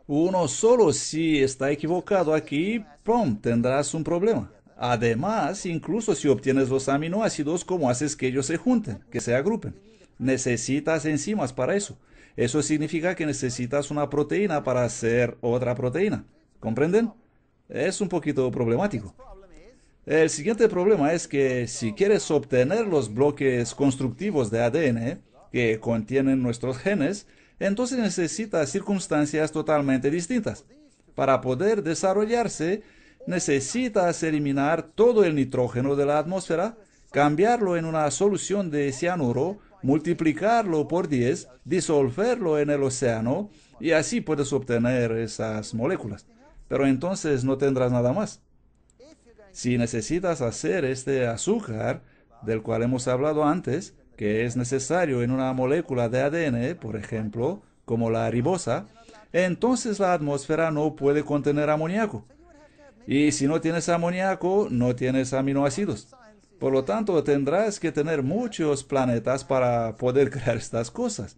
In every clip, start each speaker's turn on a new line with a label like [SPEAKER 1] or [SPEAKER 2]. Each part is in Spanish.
[SPEAKER 1] Uno solo si está equivocado aquí, ¡pum!, tendrás un problema. Además, incluso si obtienes los aminoácidos, ¿cómo haces que ellos se junten, que se agrupen? Necesitas enzimas para eso. Eso significa que necesitas una proteína para hacer otra proteína. ¿Comprenden? Es un poquito problemático. El siguiente problema es que si quieres obtener los bloques constructivos de ADN que contienen nuestros genes, entonces necesitas circunstancias totalmente distintas. Para poder desarrollarse, necesitas eliminar todo el nitrógeno de la atmósfera, cambiarlo en una solución de cianuro, multiplicarlo por 10, disolverlo en el océano, y así puedes obtener esas moléculas. Pero entonces no tendrás nada más. Si necesitas hacer este azúcar, del cual hemos hablado antes, que es necesario en una molécula de ADN, por ejemplo, como la ribosa, entonces la atmósfera no puede contener amoníaco. Y si no tienes amoníaco, no tienes aminoácidos. Por lo tanto, tendrás que tener muchos planetas para poder crear estas cosas.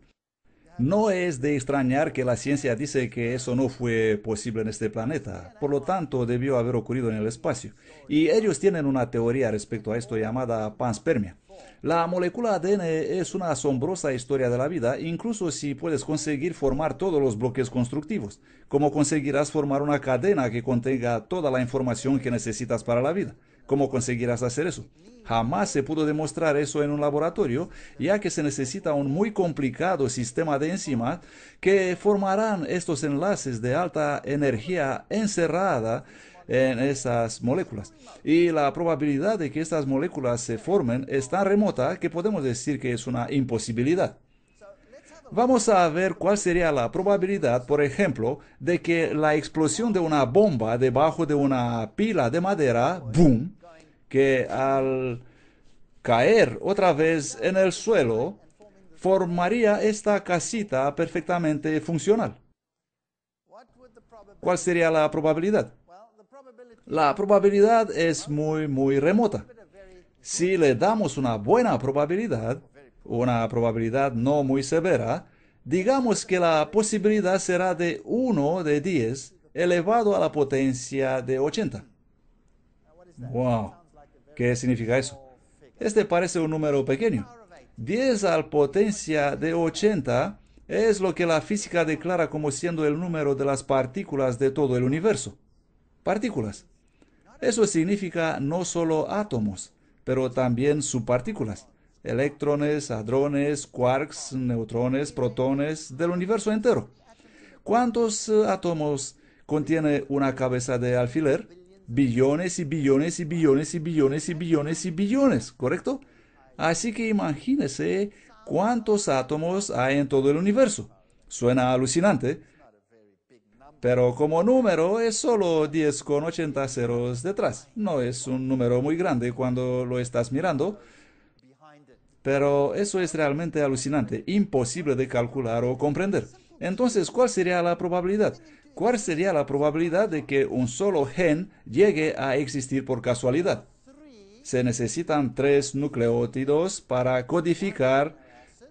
[SPEAKER 1] No es de extrañar que la ciencia dice que eso no fue posible en este planeta, por lo tanto debió haber ocurrido en el espacio. Y ellos tienen una teoría respecto a esto llamada panspermia. La molécula ADN es una asombrosa historia de la vida, incluso si puedes conseguir formar todos los bloques constructivos. ¿Cómo conseguirás formar una cadena que contenga toda la información que necesitas para la vida? ¿Cómo conseguirás hacer eso? Jamás se pudo demostrar eso en un laboratorio, ya que se necesita un muy complicado sistema de enzimas que formarán estos enlaces de alta energía encerrada en esas moléculas. Y la probabilidad de que estas moléculas se formen es tan remota que podemos decir que es una imposibilidad. Vamos a ver cuál sería la probabilidad, por ejemplo, de que la explosión de una bomba debajo de una pila de madera, boom, que al caer otra vez en el suelo, formaría esta casita perfectamente funcional. ¿Cuál sería la probabilidad? La probabilidad es muy remota. Si le damos una buena probabilidad, una probabilidad no muy severa, digamos que la posibilidad será de 1 de 10 elevado a la potencia de 80. ¡Wow! ¿Qué significa eso? Este parece un número pequeño. 10 al potencia de 80 es lo que la física declara como siendo el número de las partículas de todo el universo. Partículas. Eso significa no solo átomos, pero también subpartículas. Electrones, hadrones, quarks, neutrones, protones, del universo entero. ¿Cuántos átomos contiene una cabeza de alfiler? Billones y billones y billones y billones y billones y billones, ¿correcto? Así que imagínese cuántos átomos hay en todo el universo. Suena alucinante, pero como número es solo 10 con 80 ceros detrás. No es un número muy grande cuando lo estás mirando, pero eso es realmente alucinante, imposible de calcular o comprender. Entonces, ¿cuál sería la probabilidad? ¿Cuál sería la probabilidad de que un solo gen llegue a existir por casualidad? Se necesitan 3 nucleótidos para codificar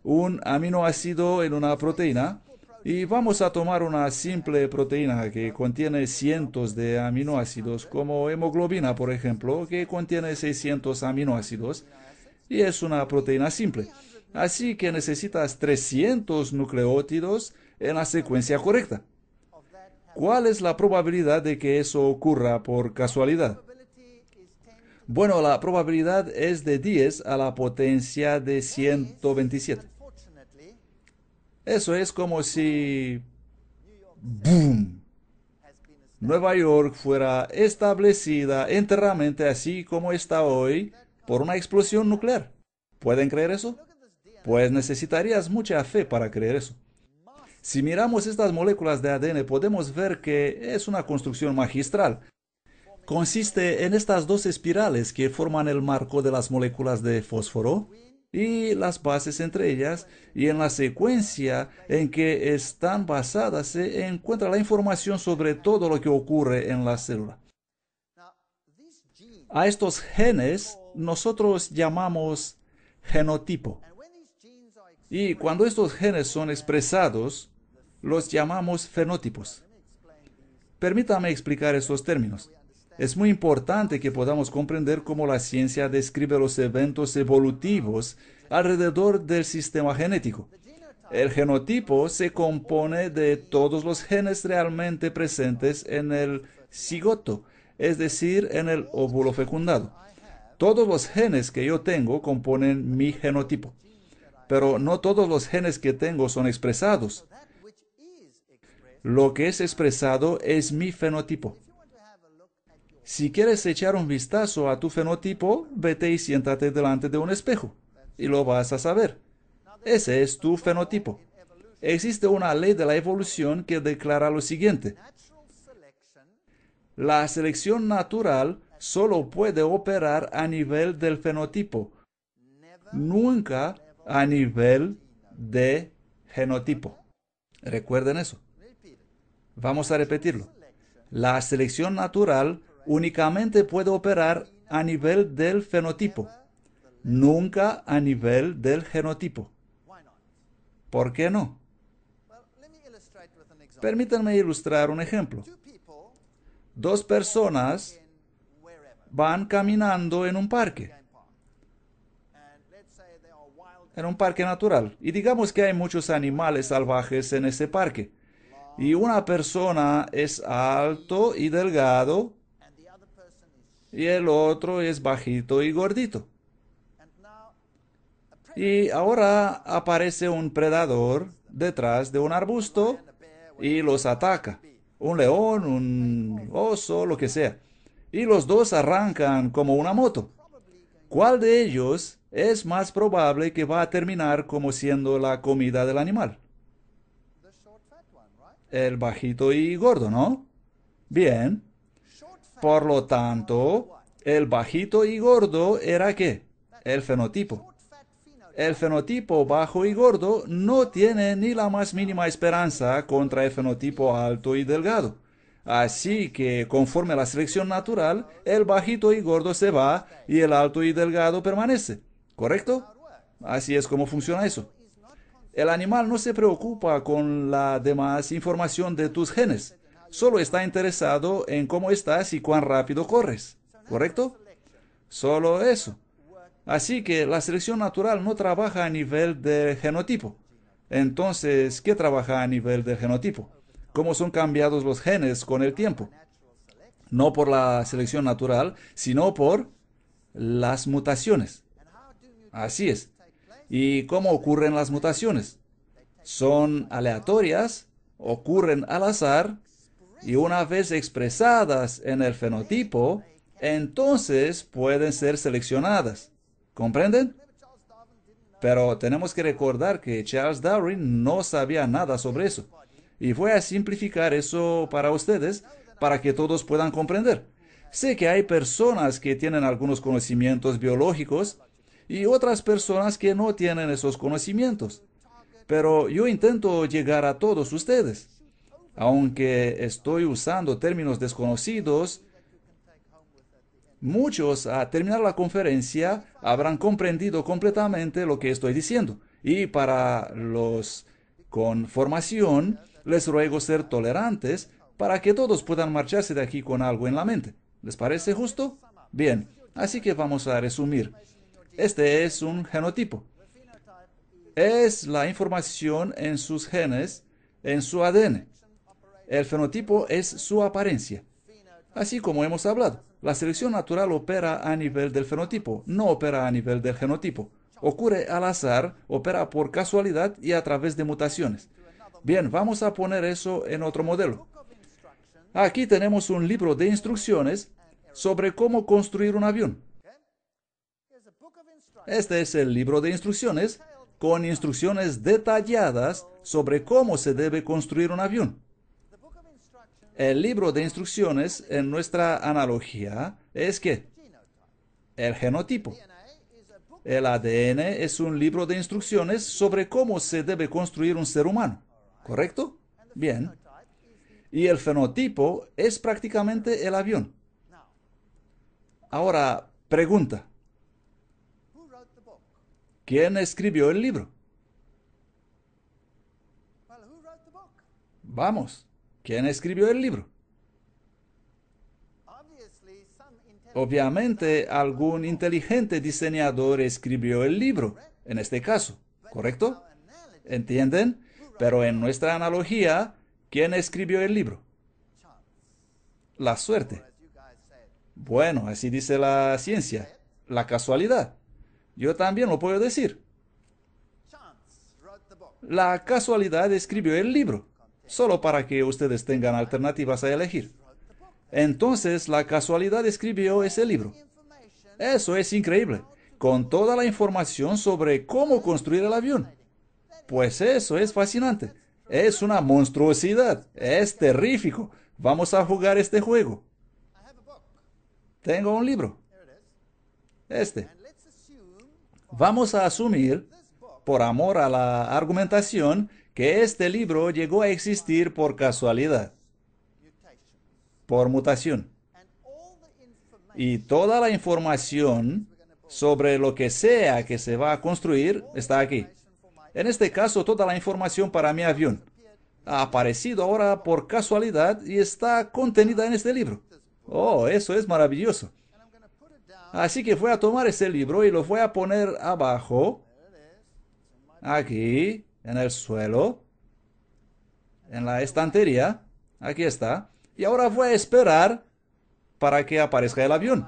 [SPEAKER 1] un aminoácido en una proteína y vamos a tomar una simple proteína que contiene cientos de aminoácidos, como hemoglobina, por ejemplo, que contiene 600 aminoácidos y es una proteína simple. Así que necesitas 300 nucleótidos en la secuencia correcta. ¿Cuál es la probabilidad de que eso ocurra por casualidad? Bueno, la probabilidad es de 10 a la potencia de 127. Eso es como si, ¡boom!, Nueva York fuera establecida enteramente así como está hoy por una explosión nuclear. ¿Pueden creer eso? Pues necesitarías mucha fe para creer eso. Si miramos estas moléculas de ADN podemos ver que es una construcción magistral. Consiste en estas dos espirales que forman el marco de las moléculas de fósforo y las bases entre ellas, y en la secuencia en que están basadas se encuentra la información sobre todo lo que ocurre en la célula. A estos genes nosotros llamamos genotipo. Y cuando estos genes son expresados, Los llamamos fenotipos. Permítame explicar esos términos. Es muy importante que podamos comprender cómo la ciencia describe los eventos evolutivos alrededor del sistema genético. El genotipo se compone de todos los genes realmente presentes en el cigoto, es decir, en el óvulo fecundado. Todos los genes que yo tengo componen mi genotipo, pero no todos los genes que tengo son expresados. Lo que es expresado es mi fenotipo. Si quieres echar un vistazo a tu fenotipo, vete y siéntate delante de un espejo, y lo vas a saber. Ese es tu fenotipo. Existe una ley de la evolución que declara lo siguiente: la selección natural solo puede operar a nivel del fenotipo, nunca a nivel de genotipo. Recuerden eso. Vamos a repetirlo. La selección natural únicamente puede operar a nivel del fenotipo, nunca a nivel del genotipo. ¿Por qué no? Permítanme ilustrar un ejemplo. Dos personas van caminando en un parque natural, y digamos que hay muchos animales salvajes en ese parque. Y una persona es alto y delgado, y el otro es bajito y gordito. Y ahora aparece un predador detrás de un arbusto y los ataca. Un león, un oso, lo que sea. Y los dos arrancan como una moto. ¿Cuál de ellos es más probable que va a terminar como siendo la comida del animal? El bajito y gordo, ¿no? Bien. Por lo tanto, el bajito y gordo era ¿qué? El fenotipo. El fenotipo bajo y gordo no tiene ni la más mínima esperanza contra el fenotipo alto y delgado. Así que, conforme a la selección natural, el bajito y gordo se va y el alto y delgado permanece. ¿Correcto? Así es como funciona eso. El animal no se preocupa con la demás información de tus genes. Solo está interesado en cómo estás y cuán rápido corres. ¿Correcto? Solo eso. Así que la selección natural no trabaja a nivel del genotipo. Entonces, ¿qué trabaja a nivel del genotipo? ¿Cómo son cambiados los genes con el tiempo? No por la selección natural, sino por las mutaciones. Así es. ¿Y cómo ocurren las mutaciones? Son aleatorias, ocurren al azar, y una vez expresadas en el fenotipo, entonces pueden ser seleccionadas. ¿Comprenden? Pero tenemos que recordar que Charles Darwin no sabía nada sobre eso. Y voy a simplificar eso para ustedes, para que todos puedan comprender. Sé que hay personas que tienen algunos conocimientos biológicos y otras personas que no tienen esos conocimientos. Pero yo intento llegar a todos ustedes. Aunque estoy usando términos desconocidos, muchos a terminar la conferencia habrán comprendido completamente lo que estoy diciendo. Y para los con formación, les ruego ser tolerantes para que todos puedan marcharse de aquí con algo en la mente. ¿Les parece justo? Bien, así que vamos a resumir. Este es un genotipo. Es la información en sus genes, en su ADN. El fenotipo es su apariencia. Así como hemos hablado, la selección natural opera a nivel del fenotipo, no opera a nivel del genotipo. Ocurre al azar, opera por casualidad y a través de mutaciones. Bien, vamos a poner eso en otro modelo. Aquí tenemos un libro de instrucciones sobre cómo construir un avión. Este es el libro de instrucciones con instrucciones detalladas sobre cómo se debe construir un avión. El libro de instrucciones en nuestra analogía es que el genotipo. El ADN es un libro de instrucciones sobre cómo se debe construir un ser humano. ¿Correcto? Bien. Y el fenotipo es prácticamente el avión. Ahora, pregunta. ¿Quién escribió el libro? Vamos, ¿quién escribió el libro? Obviamente, algún inteligente diseñador escribió el libro, en este caso, ¿correcto? ¿Entienden? Pero en nuestra analogía, ¿quién escribió el libro? La suerte. Bueno, así dice la ciencia. La casualidad. Yo también lo puedo decir. La casualidad escribió el libro, solo para que ustedes tengan alternativas a elegir. Entonces, la casualidad escribió ese libro. Eso es increíble, con toda la información sobre cómo construir el avión. Pues eso es fascinante. Es una monstruosidad. Es terrífico. Vamos a jugar este juego. Tengo un libro. Este. Vamos a asumir, por amor a la argumentación, que este libro llegó a existir por casualidad, por mutación. Y toda la información sobre lo que sea que se va a construir está aquí. En este caso, toda la información para mi avión ha aparecido ahora por casualidad y está contenida en este libro. Oh, eso es maravilloso. Así que voy a tomar ese libro y lo voy a poner abajo, aquí, en el suelo, en la estantería. Aquí está. Y ahora voy a esperar para que aparezca el avión.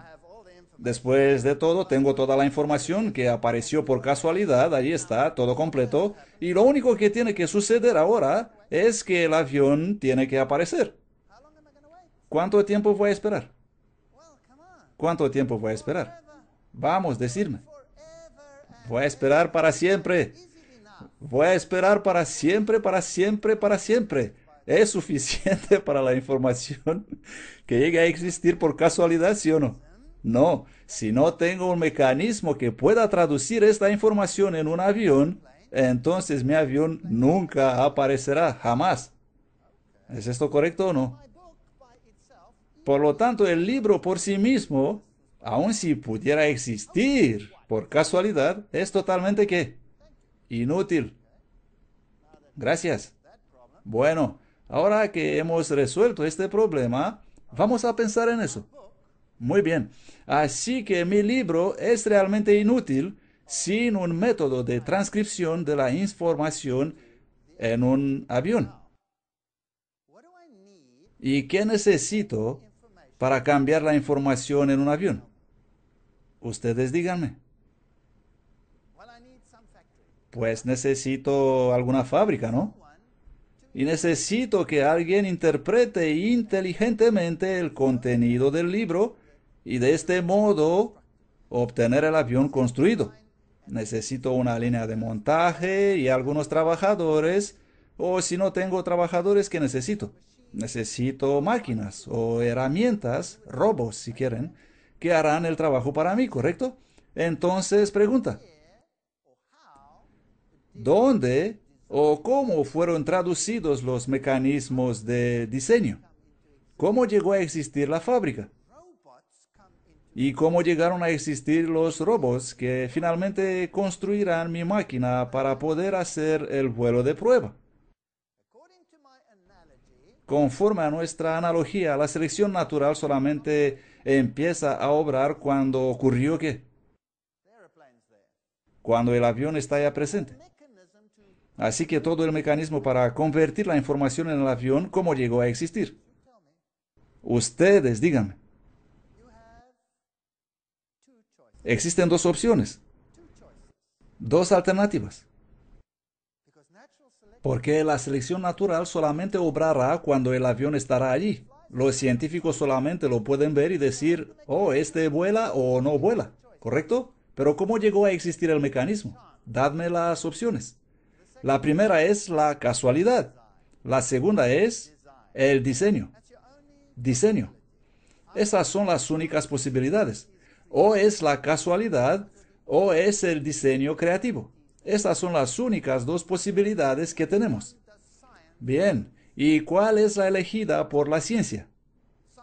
[SPEAKER 1] Después de todo, tengo toda la información que apareció por casualidad. Allí está, todo completo. Y lo único que tiene que suceder ahora es que el avión tiene que aparecer. ¿Cuánto tiempo voy a esperar? ¿Cuánto tiempo voy a esperar? Vamos, decirme. Voy a esperar para siempre. Voy a esperar para siempre, para siempre, para siempre. ¿Es suficiente para la información que llegue a existir por casualidad, sí o no? No, si no tengo un mecanismo que pueda traducir esta información en un avión, entonces mi avión nunca aparecerá, jamás. ¿Es esto correcto o no? Por lo tanto, el libro por sí mismo, aun si pudiera existir por casualidad, es totalmente ¿qué? Inútil. Gracias. Bueno, ahora que hemos resuelto este problema, vamos a pensar en eso. Muy bien. Así que mi libro es realmente inútil sin un método de transcripción de la información en un avión. ¿Y qué necesito para cambiar la información en un avión? Ustedes díganme. Pues necesito alguna fábrica, ¿no? Y necesito que alguien interprete inteligentemente el contenido del libro y de este modo obtener el avión construido. Necesito una línea de montaje y algunos trabajadores, o si no tengo trabajadores, ¿qué necesito? Necesito máquinas o herramientas, robots si quieren, que harán el trabajo para mí, ¿correcto? Entonces, pregunta, ¿dónde o cómo fueron traducidos los mecanismos de diseño? ¿Cómo llegó a existir la fábrica? ¿Y cómo llegaron a existir los robots que finalmente construirán mi máquina para poder hacer el vuelo de prueba? Conforme a nuestra analogía, la selección natural solamente empieza a obrar cuando ocurrió ¿qué? Cuando el avión está ya presente. Así que todo el mecanismo para convertir la información en el avión, ¿cómo llegó a existir? Ustedes, díganme. Existen dos opciones, dos alternativas. Porque la selección natural solamente obrará cuando el avión estará allí. Los científicos solamente lo pueden ver y decir, oh, este vuela o no vuela, ¿correcto? Pero ¿cómo llegó a existir el mecanismo? Dadme las opciones. La primera es la casualidad. La segunda es el diseño. Diseño. Esas son las únicas posibilidades. O es la casualidad o es el diseño creativo. Esas son las únicas dos posibilidades que tenemos. Bien, ¿y cuál es la elegida por la ciencia?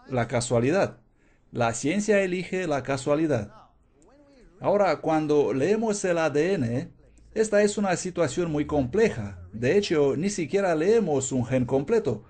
[SPEAKER 1] La casualidad. La ciencia elige la casualidad. Ahora, cuando leemos el ADN, esta es una situación muy compleja, De hecho, ni siquiera leemos un gen completo.